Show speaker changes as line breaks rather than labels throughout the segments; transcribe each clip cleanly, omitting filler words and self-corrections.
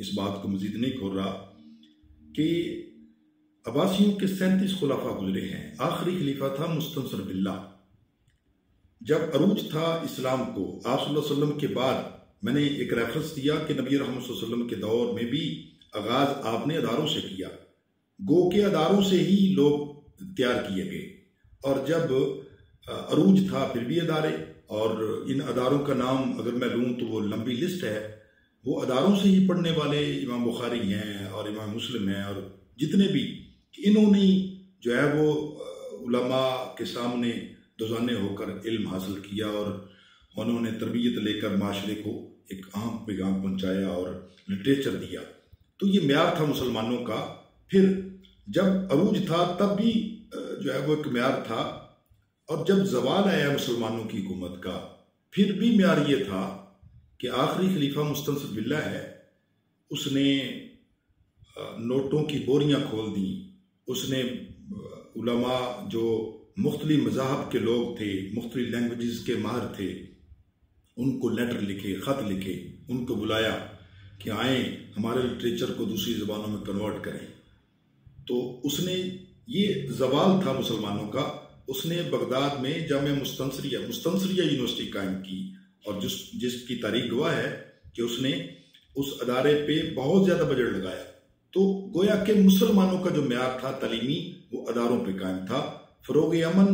اس بات کو مزید نہیں کھول رہا کہ عباسیوں کے 37 خلفاء گزرے ہیں. آخری خلیفہ تھا مستنصر باللہ. جب عروج تھا اسلام کو آپ صلی اللہ علیہ وسلم کے بعد، میں نے ایک ریفرنس دیا کہ نبی رحمت صلی اللہ علیہ وسلم کے دور میں بھی آغاز آپ نے اداروں سے کیا، گو کے اداروں سے ہی لوگ تیار کیے گئے. اور جب عروج تھا پھر بھی ادارے، اور ان اداروں کا نام اگر میں لوں تو وہ لمبی لسٹ ہے. وہ اداروں سے ہی پڑھنے والے امام بخاری ہیں اور امام مسلم ہیں اور جتنے بھی، کہ انہوں نے جو ہے وہ علماء کے سامنے دوزانے ہو کر علم حاصل کیا، اور انہوں نے تربیت لے کر معاشرے کو ایک اہم پیغام پہنچایا اور لٹریچر دیا. تو یہ معیار تھا مسلمانوں کا. پھر جب عروج تھا تب بھی جو ہے وہ ایک معیار تھا، اور جب زوال آیا مسلمانوں کی حکومت کا پھر بھی معیار یہ تھا کہ آخری خلیفہ مستنصر باللہ ہے. اس نے نوٹوں کی بوریاں کھول دیں. اس نے علماء جو مختلف مذاہب کے لوگ تھے، مختلف لینگویجز کے ماہر تھے، ان کو لیٹر لکھے، خط لکھے، ان کو بلایا کہ آئیں ہمارے لٹریچر کو دوسری زبانوں میں کنورٹ کریں. تو اس نے، یہ زوال تھا مسلمانوں کا. اس نے بغداد میں جامعہ مستنصریہ یونیورسٹی قائم کی، اور جس کی تاریخ گواہ ہے کہ اس نے اس ادارے پہ بہت زیادہ بجٹ لگایا. تو گویا کہ مسلمانوں کا جو معیار تھا تعلیمی، وہ اداروں پہ قائم تھا. فروغ امن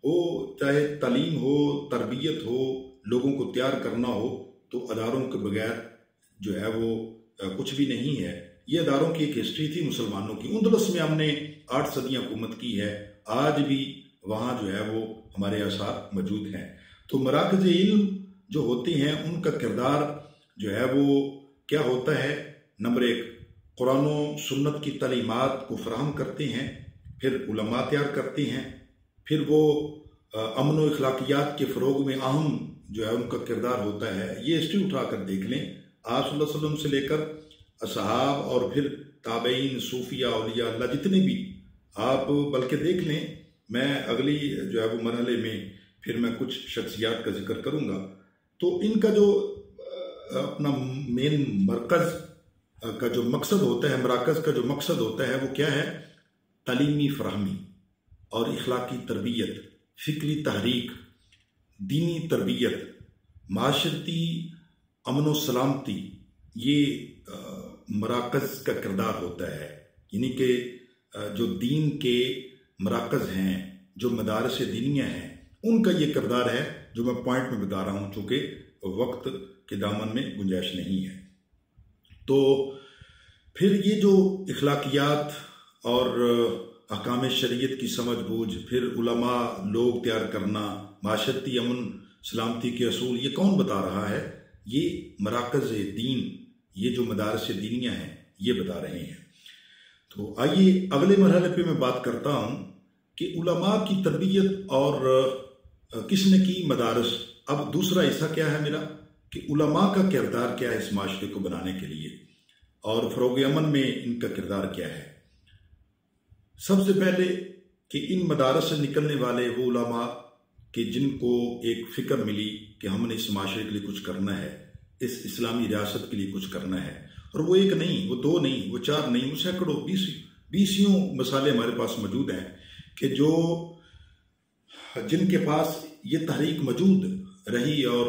ہو، چاہے تعلیم ہو، تربیت ہو، لوگوں کو تیار کرنا ہو، تو اداروں کے بغیر جو ہے وہ کچھ بھی نہیں ہے. یہ اداروں کی ایک ہسٹری تھی مسلمانوں کی. اندلس میں ہم نے 8 صدیاں حکومت کی ہے، آج بھی وہاں جو ہے وہ ہمارے آثار موجود ہیں. تو مراکز علم جو ہوتے ہیں ان کا کردار جو ہے وہ کیا ہوتا ہے؟ نمبر 1، قرآن و سنت کی تعلیمات کو فراہم کرتے ہیں، پھر علماء تیار کرتے ہیں، پھر وہ امن و اخلاقیات کے فروغ میں اہم جو ہے ان کا کردار ہوتا ہے. یہ ہسٹری اٹھا کر دیکھ لیں، آپ صلی اللہ علیہ وسلم سے لے کر اصحاب اور پھر تابعین، صوفیہ، اولیاء اللہ، جتنے بھی آپ بلکہ دیکھ لیں. میں اگلی جو ہے وہ مرحلے میں پھر میں کچھ شخصیات کا ذکر کروں گا. تو ان کا جو اپنا مین مرکز کا جو مقصد ہوتا ہے، مراکز کا جو مقصد ہوتا ہے وہ کیا ہے؟ تعلیمی فراہمی اور اخلاقی تربیت، فکری تحریک، دینی تربیت، معاشرتی امن و سلامتی. یہ مراکز کا کردار ہوتا ہے. یعنی کہ جو دین کے مراکز ہیں، جو مدارس دینیہ ہیں، ان کا یہ کردار ہے جو میں پوائنٹ میں بتا رہا ہوں، چونکہ وقت کے دامن میں گنجائش نہیں ہے. تو پھر یہ جو اخلاقیات اور احکام شریعت کی سمجھ بوجھ، پھر علماء لوگ تیار کرنا، معاشرتی امن سلامتی کے اصول، یہ کون بتا رہا ہے؟ یہ مراکز دین، یہ جو مدارس دینیہ ہیں یہ بتا رہے ہیں. تو آئیے اگلے مرحلے پہ میں بات کرتا ہوں کہ علماء کی تربیت اور کس نے کی؟ مدارس. اب دوسرا حصہ کیا ہے میرا کہ علماء کا کردار کیا ہے اس معاشرے کو بنانے کے لیے، اور فروغ امن میں ان کا کردار کیا ہے. سب سے پہلے کہ ان مدارس سے نکلنے والے وہ علماء کہ جن کو ایک فکر ملی کہ ہم نے اس معاشرے کے لیے کچھ کرنا ہے، اس اسلامی ریاست کے لیے کچھ کرنا ہے. اور وہ ایک نہیں، وہ 2 نہیں، وہ 4 نہیں، وہ سینکڑوں، 20 مثالیں ہمارے پاس موجود ہیں کہ جن کے پاس یہ تحریک موجود رہی، اور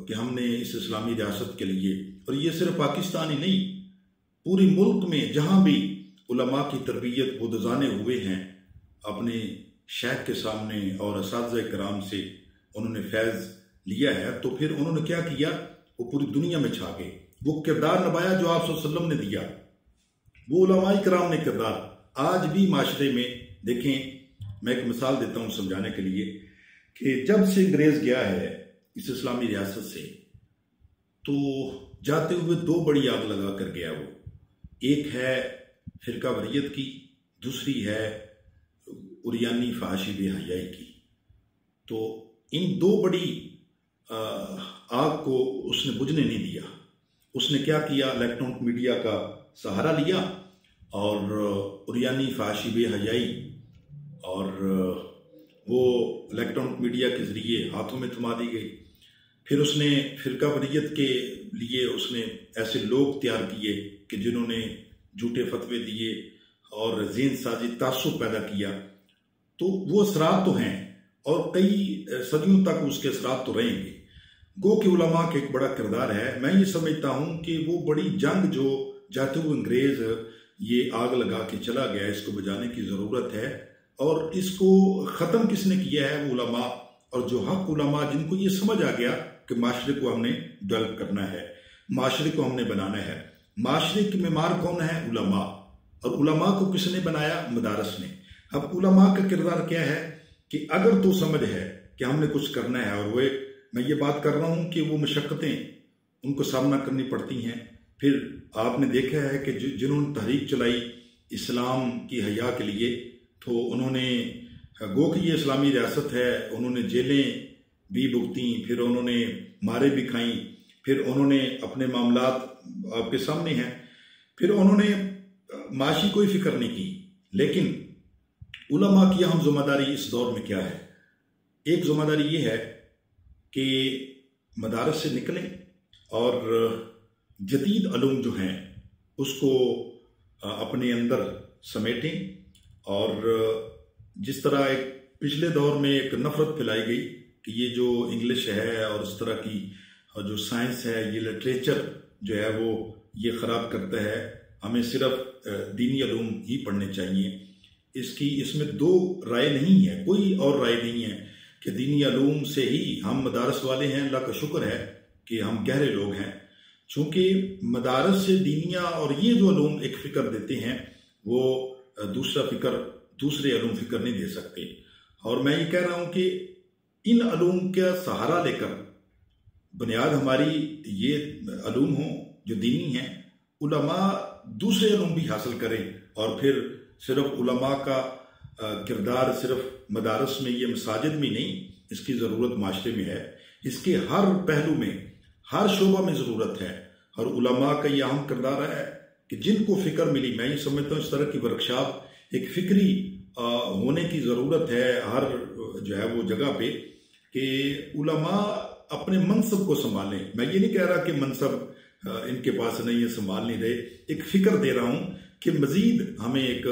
کہ ہم نے اس اسلامی ریاست کے لیے، اور یہ صرف پاکستان ہی نہیں، پوری ملک میں جہاں بھی علماء کی تربیت وہ دزانے ہوئے ہیں، اپنے شیخ کے سامنے اور اساتذہ کرام سے انہوں نے فیض لیا ہے، تو پھر انہوں نے کیا کیا؟ وہ پوری دنیا میں چھا گئے. وہ کردار نبھایا جو آپ صلی اللہ علیہ وسلم نے دیا. وہ علماء کرام نے کردار آج بھی معاشرے میں دیکھیں. میں ایک مثال دیتا ہوں سمجھانے کے لیے کہ جب سے انگریز گیا ہے اس اسلامی ریاست سے، تو جاتے ہوئے 2 بڑی آگ لگا کر گیا. وہ ایک ہے فرقہ وریت کی، دوسری ہے عریانی فحاشی بے حیائی کی. تو ان 2 بڑی آگ کو اس نے بجھنے نہیں دیا. اس نے کیا کیا؟ الیکٹرانک میڈیا کا سہارا لیا اور عریانی فحاشی بے حیائی، اور وہ الیکٹرانک میڈیا کے ذریعے ہاتھوں میں تھما دی گئی. پھر اس نے فرقہ وریت کے لیے اس نے ایسے لوگ تیار کیے کہ جنہوں نے جھوٹے فتوے دیے اور ذہن سازی تعصب پیدا کیا، تو وہ اثرات تو ہیں اور کئی صدیوں تک اس کے اثرات تو رہیں گے۔ گو کہ علماء کا ایک بڑا کردار ہے۔ میں یہ سمجھتا ہوں کہ وہ بڑی جنگ جو جاتے ہوئے انگریز یہ آگ لگا کے چلا گیا، اس کو بجانے کی ضرورت ہے، اور اس کو ختم کس نے کیا ہے؟ وہ علماء، اور جو حق علماء جن کو یہ سمجھ آ گیا کہ معاشرے کو ہم نے ڈیولپ کرنا ہے، معاشرے کو ہم نے بنانا ہے۔ معاشرے کے معمار کون ہے؟ علماء۔ اور علماء کو کس نے بنایا؟ مدارس نے۔ اب علماء کا کردار کیا ہے کہ اگر تو سمجھ ہے کہ ہم نے کچھ کرنا ہے، اور وہ میں یہ بات کر رہا ہوں کہ وہ مشقتیں ان کو سامنا کرنی پڑتی ہیں۔ پھر آپ نے دیکھا ہے کہ جنہوں نے تحریک چلائی اسلام کی حیا کے لیے، تو انہوں نے گو کہ یہ اسلامی ریاست ہے، انہوں نے جیلیں بھی بھگتیں، پھر انہوں نے مارے بھی کھائیں، پھر انہوں نے اپنے معاملات آپ کے سامنے ہیں، پھر انہوں نے معاشی کوئی فکر نہیں کی۔ لیکن علماء کی اہم ذمہ داری اس دور میں کیا ہے؟ ایک ذمہ داری یہ ہے کہ مدارس سے نکلیں اور جدید علوم جو ہیں اس کو اپنے اندر سمیٹیں، اور جس طرح ایک پچھلے دور میں ایک نفرت پھیلائی گئی کہ یہ جو انگلش ہے اور اس طرح کی جو سائنس ہے، یہ لٹریچر جو ہے وہ یہ خراب کرتا ہے، ہمیں صرف دینی علوم ہی پڑھنے چاہیے۔ اس میں دو رائے نہیں ہے، کوئی اور رائے نہیں ہے کہ دینی علوم سے ہی ہم مدارس والے ہیں۔ اللہ کا شکر ہے کہ ہم گہرے لوگ ہیں، چونکہ مدارس سے دینیا اور یہ جو علوم ایک فکر دیتے ہیں، وہ دوسرا فکر، دوسرے علوم فکر نہیں دے سکتے۔ اور میں یہ کہہ رہا ہوں کہ ان علوم کا سہارا لے کر بنیاد ہماری یہ علوم ہوں جو دینی ہیں، علماء دوسرے علوم بھی حاصل کریں، اور پھر صرف علماء کا کردار صرف مدارس میں، یہ مساجد میں نہیں، اس کی ضرورت معاشرے میں ہے، اس کے ہر پہلو میں، ہر شعبہ میں ضرورت ہے۔ اور علماء کا یہ اہم کردار ہے کہ جن کو فکر ملی، میں یہ سمجھتا ہوں اس طرح کی ورکشاپ ایک فکری ہونے کی ضرورت ہے ہر جو ہے وہ جگہ پہ، کہ علماء اپنے منصب کو سنبھالیں۔ میں یہ نہیں کہہ رہا کہ منصب ان کے پاس نہیں ہے، سنبھال نہیں رہے، ایک فکر دے رہا ہوں کہ مزید ہمیں ایک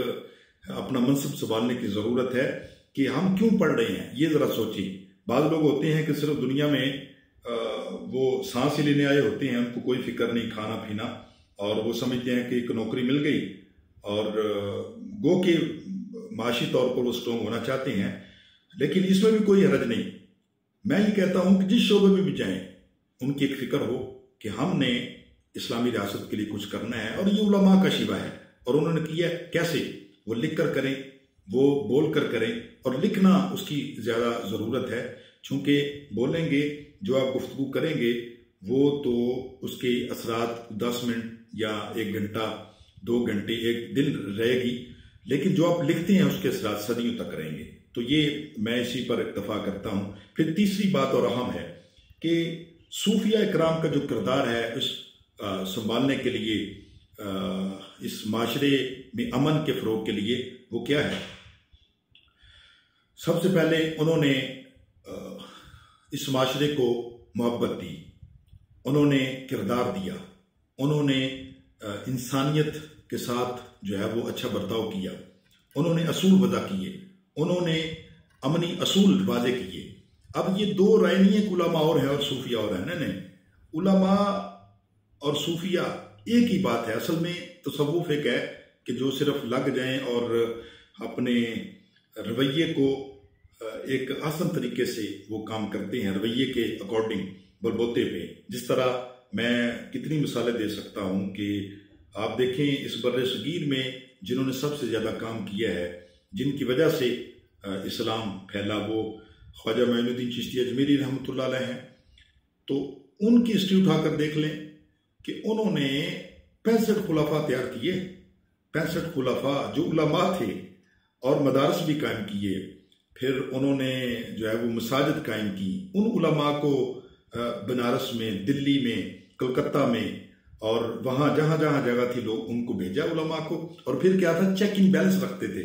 اپنا منصب سنبھالنے کی ضرورت ہے کہ ہم کیوں پڑھ رہے ہیں، یہ ذرا سوچیں۔ بعض لوگ ہوتے ہیں کہ صرف دنیا میں وہ سانس ہی لینے آئے ہوتے ہیں، ان کو کوئی فکر نہیں کھانا پینا، اور وہ سمجھتے ہیں کہ ایک نوکری مل گئی، اور گو کہ معاشی طور پر وہ اسٹرانگ ہونا چاہتے ہیں، لیکن اس میں بھی کوئی حرج نہیں۔ میں یہ کہتا ہوں کہ جس شعبے میں بھی جائیں، ان کی ایک فکر ہو کہ ہم نے اسلامی ریاست کے لیے کچھ کرنا ہے، اور یہ علماء کا شیوہ ہے، اور انہوں نے کیا کیسے؟ وہ لکھ کر کریں، وہ بول کر کریں، اور لکھنا اس کی زیادہ ضرورت ہے، چونکہ بولیں گے، جو آپ گفتگو کریں گے وہ تو اس کے اثرات 10 منٹ یا 1 گھنٹہ 2 گھنٹے 1 دن رہے گی، لیکن جو آپ لکھتے ہیں اس کے اثرات صدیوں تک رہیں گے۔ تو یہ میں اسی پر اکتفا کرتا ہوں۔ پھر تیسری بات اور اہم ہے کہ صوفیہ اکرام کا جو کردار ہے اس سنبھالنے کے لیے، اس معاشرے میں امن کے فروغ کے لیے، وہ کیا ہے؟ سب سے پہلے انہوں نے اس معاشرے کو محبت دی، انہوں نے کردار دیا، انہوں نے انسانیت کے ساتھ جو ہے وہ اچھا برتاؤ کیا، انہوں نے اصول وضع کیے، انہوں نے امنی اصول واضح کیے۔ اب یہ دو رائے نہیں ہے کہ علماء اور ہیں اور صوفیہ اور ہیں، نہیں، علماء اور صوفیہ ایک ہی بات ہے۔ اصل میں تصوف ایک ہے کہ جو صرف لگ جائیں اور اپنے رویے کو ایک آسان طریقے سے وہ کام کرتے ہیں، رویے کے اکارڈنگ، بلبوتے پہ۔ جس طرح میں کتنی مثالیں دے سکتا ہوں کہ آپ دیکھیں اس بر صغیر میں جنہوں نے سب سے زیادہ کام کیا ہے، جن کی وجہ سے اسلام پھیلا، وہ خواجہ معین الدین چشتی اجمیری رحمۃ اللہ علیہ ہیں۔ تو ان کی ہسٹری اٹھا کر دیکھ لیں کہ انہوں نے 65 خلفاء تیار کیے، 65 خلفاء جو علماء تھے، اور مدارس بھی قائم کیے، پھر انہوں نے جو ہے وہ مساجد قائم کی، ان علماء کو بنارس میں، دلی میں، کلکتہ میں، اور وہاں جہاں جہاں جگہ تھی لوگ ان کو بھیجا علماء کو، اور پھر کیا تھا، چیک ان بیلنس رکھتے تھے،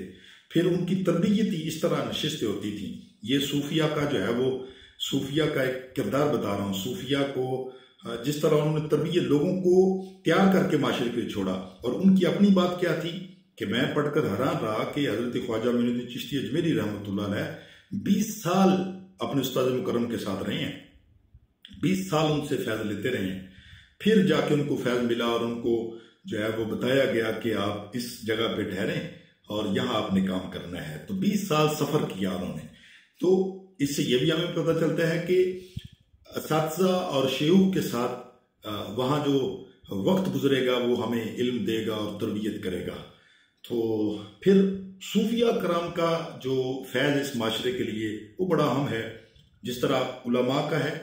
پھر ان کی تربیت ہی اس طرح نشستیں ہوتی تھیں۔ یہ صوفیہ کا جو ہے وہ صوفیہ کا ایک کردار بتا رہا ہوں۔ صوفیہ کو جس طرح انہوں نے تربیت لوگوں کو تیار کر کے معاشرے کے چھوڑا، اور ان کی اپنی بات کیا تھی کہ میں پڑھ کر حیران رہا کہ حضرت خواجہ معین الدین چشتی اجمیری رحمۃ اللہ علیہ 20 سال اپنے استاد مکرم کے ساتھ رہے ہیں، 20 سال ان سے فیض لیتے رہے ہیں، پھر جا کے ان کو فیض ملا اور ان کو جو ہے وہ بتایا گیا کہ آپ اس جگہ پہ ٹھہریں اور یہاں آپ نے کام کرنا ہے۔ تو 20 سال سفر کیا انہوں نے۔ تو اس سے یہ بھی ہمیں پتہ چلتا ہے کہ اساتذہ اور شیوخ کے ساتھ وہاں جو وقت گزرے گا وہ ہمیں علم دے گا اور تربیت کرے گا۔ تو پھر صوفیہ کرام کا جو فیض اس معاشرے کے لیے وہ بڑا اہم ہے، جس طرح علماء کا ہے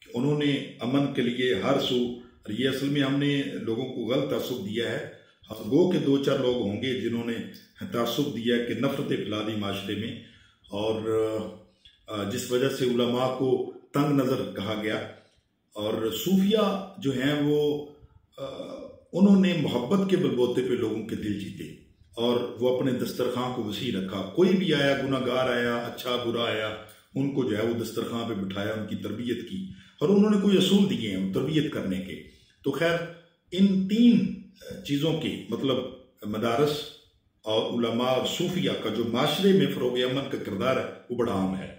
کہ انہوں نے امن کے لیے ہر سو، اور یہ اصل میں ہم نے لوگوں کو غلط تعصب دیا ہے، گو کہ 2-4 لوگ ہوں گے جنہوں نے تعصب دیا کہ نفرتیں پھیلا دی معاشرے میں، اور جس وجہ سے علماء کو تنگ نظر کہا گیا۔ اور صوفیہ جو ہیں وہ انہوں نے محبت کے بلبوتے پہ لوگوں کے دل جیتے، اور وہ اپنے دسترخوان کو وسیع رکھا، کوئی بھی آیا، گناہ گار آیا، اچھا برا آیا، ان کو جو ہے وہ دسترخوان پہ بٹھایا، ان کی تربیت کی، اور انہوں نے کوئی اصول دیے ہیں تربیت کرنے کے۔ تو خیر ان 3 چیزوں کے مطلب مدارس اور علماء اور صوفیہ کا جو معاشرے میں فروغ امن کا کردار ہے وہ بڑا عام ہے،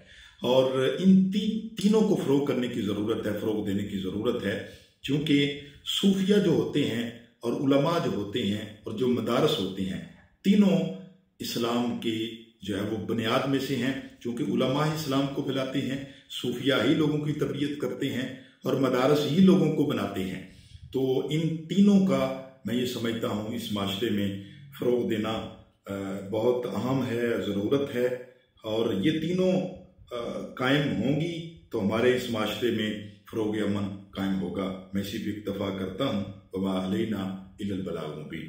اور ان تینوں کو فروغ کرنے کی ضرورت ہے، فروغ دینے کی ضرورت ہے، چونکہ صوفیہ جو ہوتے ہیں اور علماء جو ہوتے ہیں اور جو مدارس ہوتے ہیں، تینوں اسلام کے جو ہے وہ بنیاد میں سے ہیں، چونکہ علماء ہی اسلام کو پھیلاتے ہیں، صوفیہ ہی لوگوں کی تربیت کرتے ہیں، اور مدارس ہی لوگوں کو بناتے ہیں۔ تو ان تینوں کا میں یہ سمجھتا ہوں اس معاشرے میں فروغ دینا بہت اہم ہے، ضرورت ہے، اور یہ تینوں قائم ہوں گی تو ہمارے اس معاشرے میں فروغ امن قائم ہوگا۔ میں اسی پہ اکتفا کرتا ہوں۔ وما علینا الا البلاغ المبین۔